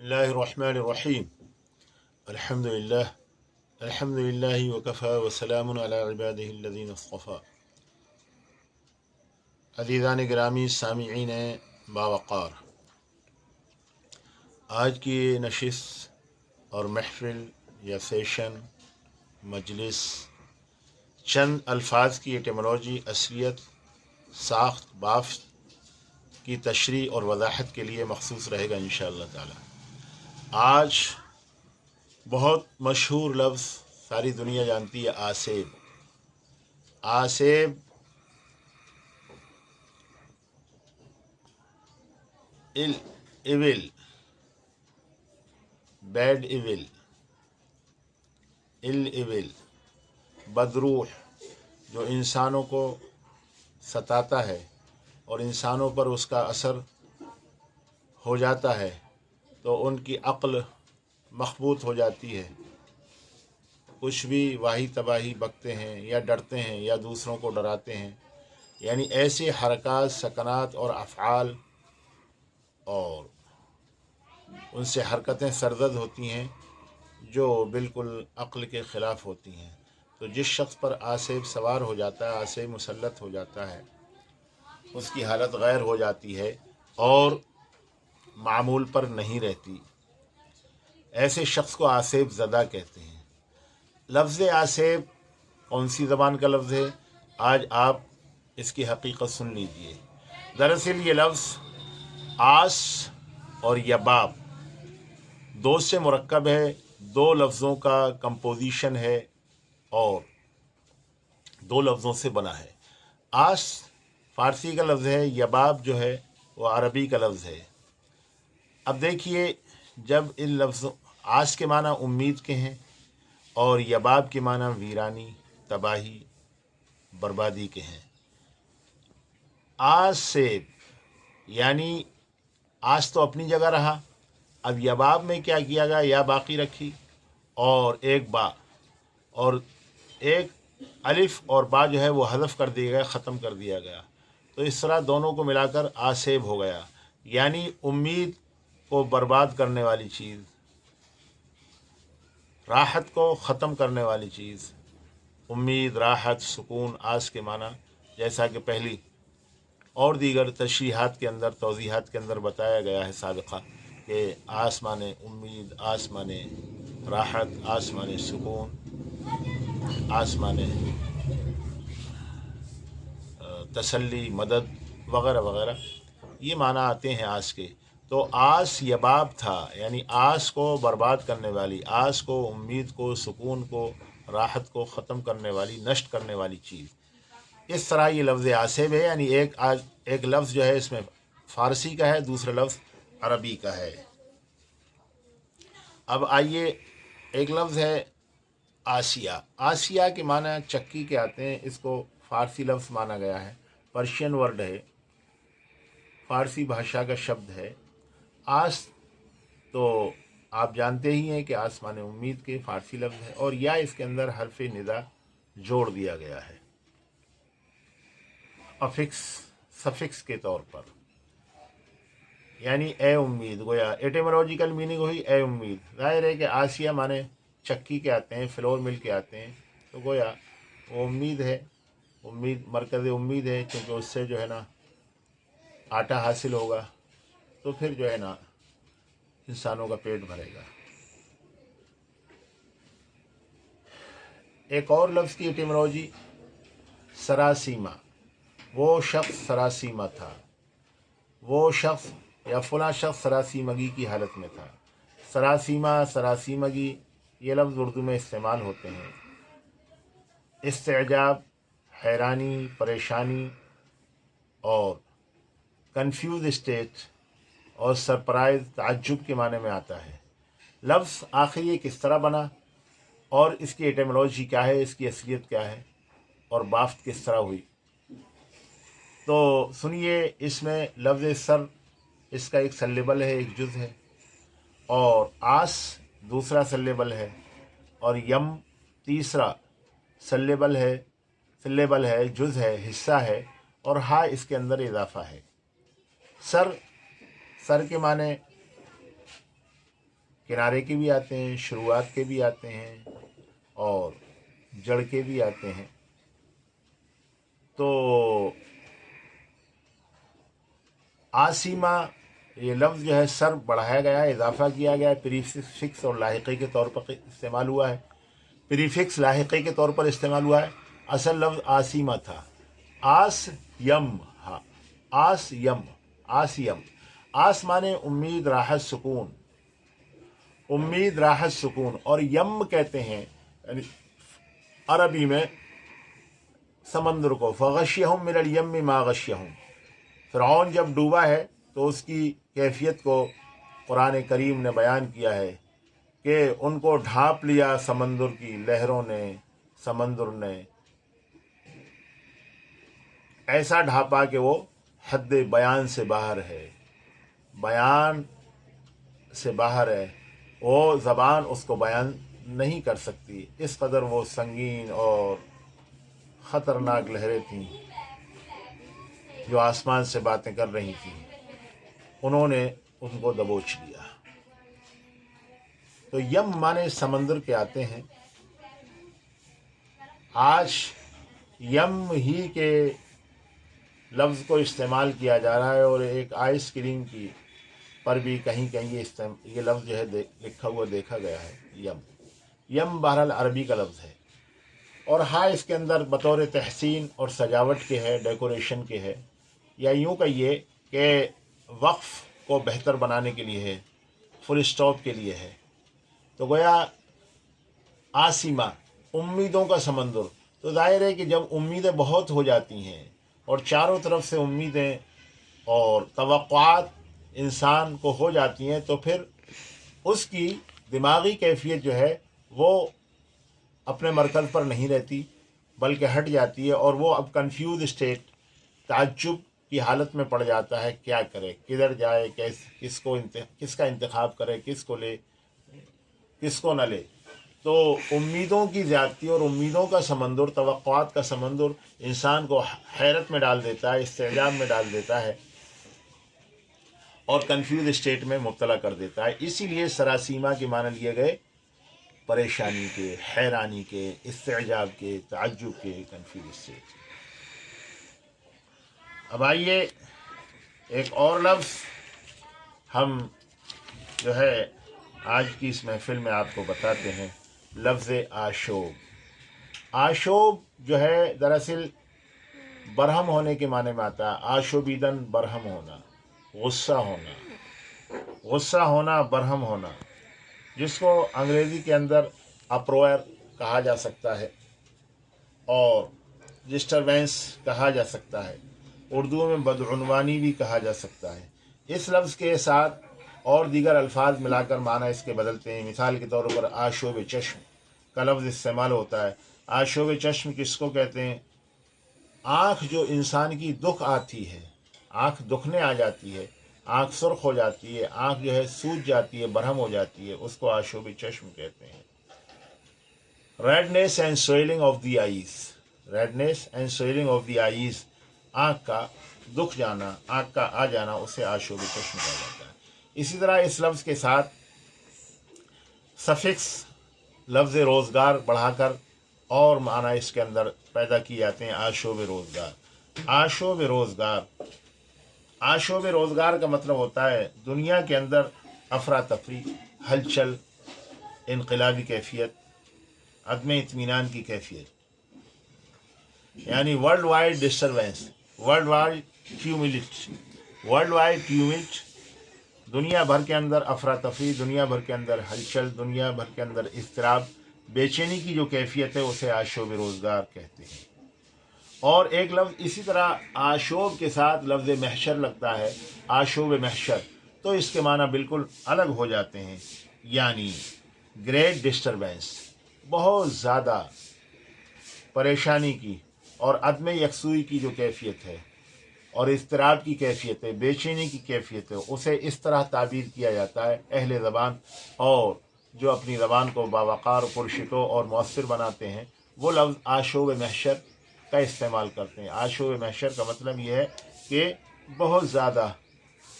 बिस्मिल्लाहिर्रहमानिर्रहीम अल्हम्दुलिल्लाहि वकफ़ा वसलामुन अला इबादिहिल्लज़ीना इस्तफ़ा। अज़ीज़ान गिरामी सामिईन बावक़ार, आज की ये नशिस्त और महफ़िल या सेशन मजलिस चंद अल्फाज की एटिमोलॉजी, असलियत, साख्त, बाफ्त की तशरीह और वज़ाहत के लिए मख़सूस रहेगा इंशाअल्लाह ताला। आज बहुत मशहूर लफ्ज़ सारी दुनिया जानती है, आसेब। आसेब इविल, बैड इविल, इविल, बदरूह, जो इंसानों को सताता है और इंसानों पर उसका असर हो जाता है तो उनकी अक्ल मखबूत हो जाती है, कुछ भी वाही तबाही बकते हैं या डरते हैं या दूसरों को डराते हैं। यानी ऐसे हरकत, सकनात और अफ़आल और उनसे हरकतें सरजद होती हैं जो बिल्कुल अक्ल के ख़िलाफ़ होती हैं। तो जिस शख्स पर आसेब सवार हो जाता है, आसेब मुसल्लत हो जाता है, उसकी हालत गैर हो जाती है और मामूल पर नहीं रहती। ऐसे शख्स को आसेब ज़दा कहते हैं। लफ्ज़ आसेब कौन सी ज़बान का लफ्ज़ है, आज आप इसकी हकीकत सुन लीजिए। दरअसल ये लफ्ज़ आस और यबाब दो से मुरक्कब है, दो लफ्ज़ों का कंपोजिशन है और दो लफ्ज़ों से बना है। आस फ़ारसी का लफ्ज़ है, यबाब जो है वो अरबी का लफ्ज़ है। अब देखिए, जब इन लफ्ज़ों, आस के माना उम्मीद के हैं और यबाब के माना वीरानी, तबाही, बर्बादी के हैं। आस से यानी आस तो अपनी जगह रहा, अब यबाब में क्या किया गया, या बाकी रखी और एक बा और एक अलिफ और बा जो है वो हज़फ कर दिया गया, ख़त्म कर दिया गया। तो इस तरह दोनों को मिलाकर आसेब हो गया। यानी उम्मीद को बर्बाद करने वाली चीज़, राहत को ख़त्म करने वाली चीज़। उम्मीद, राहत, सुकून, आस के माना जैसा कि पहली और दीगर तशरीहात के अंदर, तौज़ीहात के अंदर बताया गया है साबिक़ा कि आस माने उम्मीद, आस माने राहत, आस माने सुकून, आस माने तसल्ली, मदद वगैरह वगैरह, ये माना आते हैं आस के। तो आस यबाब था, यानी आस को बर्बाद करने वाली, आस को, उम्मीद को, सुकून को, राहत को ख़त्म करने वाली, नष्ट करने वाली चीज़। इस तरह ये लफ्ज़ आसेब है। यानी एक लफ्ज़ जो है इसमें फ़ारसी का है, दूसरा लफ्ज़ अरबी का है। अब आइए, एक लफ्ज़ है आसिया। आसिया के माना चक्की के आते हैं, इसको फ़ारसी लफ्ज़ माना गया है, पर्शियन वर्ड है, फ़ारसी भाषा का शब्द है। आस तो आप जानते ही हैं कि आसमान उम्मीद के फ़ारसी लफ्ज़ है और या इसके अंदर हरफ निदा जोड़ दिया गया है अफिक्स, सफिक्स के तौर पर। यानी ए उम्मीद, गोया एटिमोलॉजिकल मीनिंग हुई ए उम्मीद। ज़ाहिर है कि आसिया माने चक्की के आते हैं, फ्लोर मिल के आते हैं, तो गोया वो उम्मीद है, उम्मीद मरकज़ उम्मीद है, क्योंकि उससे जो है ना आटा हासिल होगा तो फिर जो है ना इंसानों का पेट भरेगा। एक और लफ्ज़ की एटिमोलॉजी सरासीमा। वो शख्स सरासीमा था, वो शख्स या फ़लाँ शख्स सरासीमगी की हालत में था। सरासीमा, सरासीमगी, ये लफ्ज़ उर्दू में इस्तेमाल होते हैं। इस्तेजाब, हैरानी, परेशानी और कंफ्यूज स्टेट और सरप्राइज़, ताज्जुब के माने में आता है। लफ्ज़ आखिर ये किस तरह बना और इसकी एटिमोलॉजी क्या है, इसकी असलियत क्या है और बाफ्त किस तरह हुई, तो सुनिए। इसमें लफ्ज़ सर, इसका एक सल्लेबल है, एक जुज़ है, और आस दूसरा सल्लेबल है, और यम तीसरा सल्लेबल है, जुज़ है, हिस्सा है, और हा इसके अंदर इजाफ़ा है। सर, सर के माने کنارے کے بھی آتے ہیں، شروعات کے بھی آتے ہیں اور جڑ کے بھی آتے ہیں۔ تو آسیمہ یہ لفظ جو ہے سر بڑھایا گیا ہے، اضافہ کیا گیا ہے، پریفکس اور لاحقے کے طور پر استعمال ہوا ہے۔ پریفکس لاحقے کے طور پر استعمال ہوا ہے، اصل لفظ آسیمہ تھا۔ آس یم، ہاں آس یم، آس یم، آس مانے امید، راحت، سکون، امید، راحت، سکون، اور یم کہتے ہیں یعنی عربی میں سمندر کو، فغشیہم من الیم ما غشیہم۔ فرعون جب ڈوبا ہے تو اس کی کیفیت کو قرآن کریم نے بیان کیا ہے کہ ان کو ڈھانپ لیا سمندر کی لہروں نے، سمندر نے ایسا ڈھانپا کہ وہ حد بیان سے باہر ہے، بیان سے باہر ہے، وہ زبان اس کو بیان نہیں کر سکتی، اس قدر وہ سنگین اور خطرناک لہریں تھیں جو آسمان سے باتیں کر رہی تھیں، انہوں نے ان کو دبوچ لیا۔ تو یم مانے سمندر کے آتے ہیں۔ آج یم ہی کے لفظ کو استعمال کیا جا رہا ہے، اور ایک آئس کریم کی پر بھی کہیں کہیں یہ لفظ جو ہے لکھا ہوا دیکھا گیا ہے، یم۔ یم بہرحال عربی کا لفظ ہے، اور ہاں اس کے اندر بطور تحسین اور سجاوٹ کے ہے، ڈیکوریشن کے ہے، یا یوں کہیے کہ وقف کو بہتر بنانے کے لیے ہے، فل اسٹاپ کے لیے ہے۔ تو گویا آسیمہ امیدوں کا سمندر، تو ظاہر ہے کہ جب امیدیں بہت ہو جاتی ہیں اور چاروں طرف سے امیدیں اور توقعات انسان کو ہو جاتی ہیں، تو پھر اس کی دماغی کیفیت جو ہے وہ اپنے مرکز پر نہیں رہتی بلکہ ہٹ جاتی ہے، اور وہ اب کنفیوز اسٹیٹ، تعجب کی حالت میں پڑ جاتا ہے، کیا کرے، کدھر جائے، کس کا انتخاب کرے، کس کو لے، کس کو نہ لے۔ تو امیدوں کی زیادتی اور امیدوں کا سمندر، توقعات کا سمندر انسان کو حیرت میں ڈال دیتا ہے، استعجاب میں ڈال دیتا ہے اور کنفیوز اسٹیٹ میں مبتلا کر دیتا ہے۔ اسی لیے سراسیمہ کے معنی لیے گئے پریشانی کے، حیرانی کے، استعجاب کے، تعجب کے، کنفیوز اسٹیٹ۔ اب آئیے ایک اور لفظ ہم جو ہے آج کی اس محفل میں آپ کو بتاتے ہیں، لفظ آشوب۔ آشوب جو ہے دراصل برہم ہونے کے معنی میں آتا ہے، آشوبیدن، برہم ہونا، غصہ ہونا، غصہ ہونا، برہم ہونا، جس کو انگریزی کے اندر اپروئر کہا جا سکتا ہے اور ڈسٹربینس کہا جا سکتا ہے، اردو میں بدعنوانی بھی کہا جا سکتا ہے۔ اس لفظ کے ساتھ اور دیگر الفاظ ملا کر معنی اس کے بدلتے ہیں۔ مثال کے طور پر آشوب چشم کا لفظ استعمال ہوتا ہے۔ آشوب چشم کس کو کہتے ہیں؟ آنکھ جو انسان کی دکھ آتی ہے، آنکھ دکھنے آ جاتی ہے، آنکھ سرخ ہو جاتی ہے، آنکھ جو ہے سوج جاتی ہے، برہم ہو جاتی ہے، اس کو آشوب چشم کہتے ہیں۔ Redness and swelling of the eyes, redness and swelling of the eyes, آنکھ کا دکھ جانا، آنکھ کا آ جانا، اسے آشوب چشم کہا جاتا ہے۔ اسی طرح اس لفظ کے ساتھ سفکس لفظ روزگار بڑھا کر اور معنی اس کے اندر پیدا کیے جاتے ہیں، آشوب روزگار۔ آشوب روزگار، آشوب روزگار کا مطلب ہوتا ہے دنیا کے اندر افراتفری، ہلچل، انقلابی کیفیت، عدم اطمینان کی کیفیت، یعنی world wide disturbance, world wide tumult, دنیا بھر کے اندر افراتفری، دنیا بھر کے اندر ہلچل، دنیا بھر کے اندر اضطراب، بے چینی کی جو کیفیت ہے اسے آشوب روزگار کہتے ہیں۔ اور ایک لفظ اسی طرح آشوب کے ساتھ لفظ محشر لگتا ہے، آشوب محشر، تو اس کے معنی بالکل الگ ہو جاتے ہیں، یعنی گریٹ ڈسٹربینس، بہت زیادہ پریشانی کی اور عدم یکسوئی کی جو کیفیت ہے اور اضطراب کی کیفیت ہے، بے چینی کی کیفیت ہے، اسے اس طرح تعبیر کیا جاتا ہے اہل زبان، اور جو اپنی زبان کو باوقار، پرشکو اور مؤثر بناتے ہیں وہ لفظ آشوب محشر کا استعمال کرتے ہیں۔ آشوب محشر کا مطلب یہ ہے کہ بہت زیادہ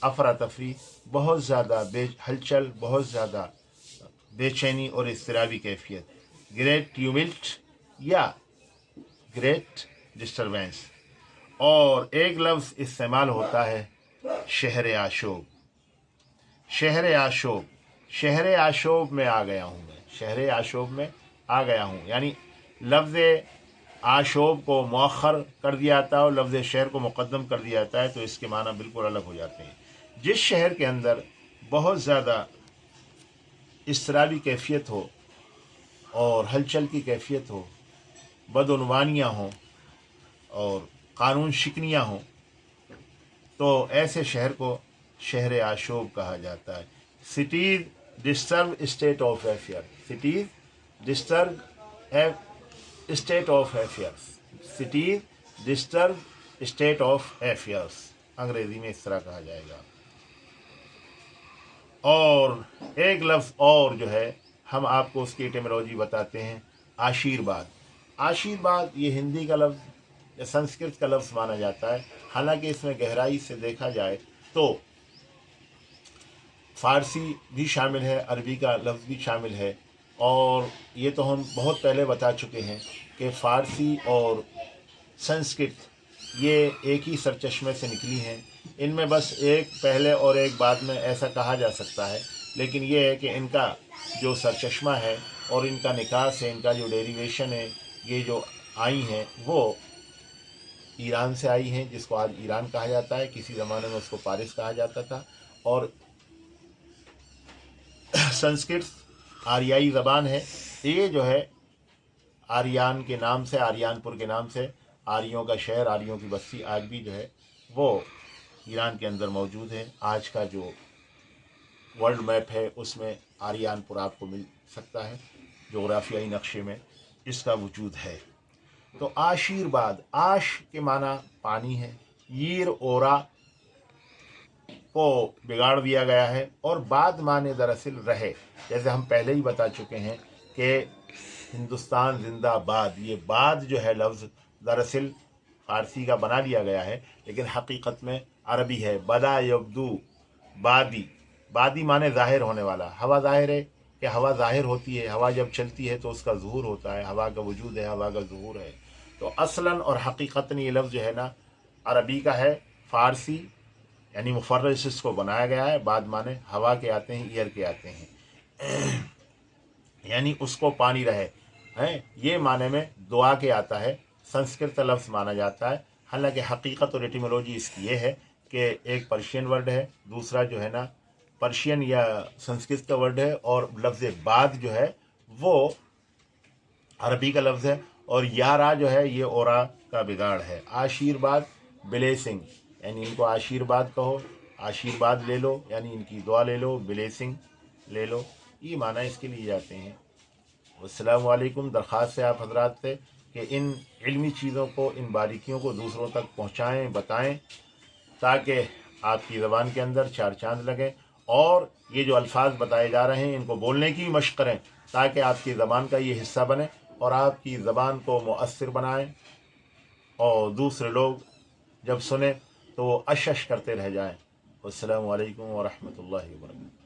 افراتفری، بہت زیادہ ہلچل، بہت زیادہ बेचैनी और इज़्तिराबी कैफियत, ग्रेट ट्यूमिल्ट या ग्रेट डिस्टर्बेंस। और एक लफ्ज़ इस्तेमाल होता है शहर आशोब। शहर आशोब, शहर आशोब में आ गया हूँ मैं, शहर आशोब में आ गया हूँ, यानी लफ्ज़ आशोब को मौखर कर दिया जाता है और लफ्ज़ शहर को मुक़द्दम कर दिया जाता है, तो इसके माना बिल्कुल अलग हो जाते हैं। जिस शहर के अंदर बहुत ज़्यादा इज़्तिराबी कैफियत हो और हलचल की कैफियत हो, बदउनवानियाँ हों और कानून शिकनियाँ हों, तो ऐसे शहर को शहर आशोब कहा जाता है। Cities disturb state of affair, cities disturb state of affairs, cities disturb state of affairs, अंग्रेज़ी में इस तरह कहा जाएगा। और एक लफ्ज़ और जो है हम आपको उसकी एटिमोलॉजी बताते हैं, आशीर्वाद। आशीर्वाद ये हिंदी का लफ्ज़ या संस्कृत का लफ्ज़ माना जाता है, हालांकि इसमें गहराई से देखा जाए तो फ़ारसी भी शामिल है, अरबी का लफ्ज़ भी शामिल है। और ये तो हम बहुत पहले बता चुके हैं कि फ़ारसी और संस्कृत ये एक ही सरचश्मे से निकली हैं। इनमें बस एक पहले और एक बाद में ऐसा कहा जा सकता है, लेकिन ये है कि इनका जो सरचश्मा है और इनका निकास है, इनका जो डेरिवेशन है, ये जो आई हैं वो ईरान से आई हैं, जिसको आज ईरान कहा जाता है, किसी ज़माने में उसको पारिस कहा जाता था। और संस्कृत आर्याई ज़बान है, ये जो है आर्यान के नाम से, आर्यानपुर के नाम से, आर्यों का शहर, आर्यों की बस्ती आज भी जो है वो ईरान के अंदर मौजूद है। आज का जो वर्ल्ड मैप है उसमें आर्यानपुर आपको मिल सकता है, जोग्राफियाई नक्शे में इसका वजूद है। तो आशीर्वाद, आश के माना पानी है, यीर ओरा को बिगाड़ दिया गया है, और बाद माने दरअसल रहे। जैसे हम पहले ही बता चुके हैं कि हिंदुस्तान जिंदाबाद, ये बाद जो है लफ्ज़ दरअसल फ़ारसी का बना लिया गया है, लेकिन हकीकत में अरबी है। बदा यब्दू बादी, बादी माने ज़ाहिर होने वाला। हवा ज़ाहिर है कि हवा ज़ाहिर होती है, हवा जब चलती है तो उसका ज़ुहूर होता है, हवा का वजूद है, हवा का ज़ुहूर है। तो असलन और हकीकतन ये लफ्ज़ जो है ना अरबी का है, फ़ारसी यानी मुफर्रस इसको बनाया गया है, बाद माने हवा के आते हैं, ईयर के आते हैं, यानी उसको पानी रहे हैं, ये माने में दुआ के आता है, संस्कृत लफ्ज़ माना जाता है। हालांकि हकीकत और एटिमोलॉजी इसकी ये है कि एक पर्शियन वर्ड है, दूसरा जो है ना पर्शियन या संस्कृत का वर्ड है, और लफ्ज़ बाद जो है वो अरबी का लफ्ज़ है, और यारा जो है ये ओरा का बिगाड़ है। आशीर्वाद ब्लेसिंग, यानी इनको आशीर्वाद कहो, आशीर्वाद ले लो, यानी इनकी दुआ ले लो, ब्लेसिंग ले लो, ये माना इसके लिए जाते हैं। अस्सलामु अलैकुम। दरख्वास्त है आप हजरात से कि इन इल्मी चीज़ों को, इन बारीकियों को दूसरों तक पहुँचाएँ, बताएँ, ताकि आपकी ज़बान के अंदर चार चांद लगें, और ये जो अल्फाज बताए जा रहे हैं इनको बोलने की मशक़ करें, ताकि आपकी ज़बान का ये हिस्सा बने और आपकी ज़बान को मुअस्सिर बनाएं, और दूसरे लोग जब सुने तो वो अश करते रह जाएं। अस्सलामु अलैकुम व रहमतुल्लाहि व बरकातहू।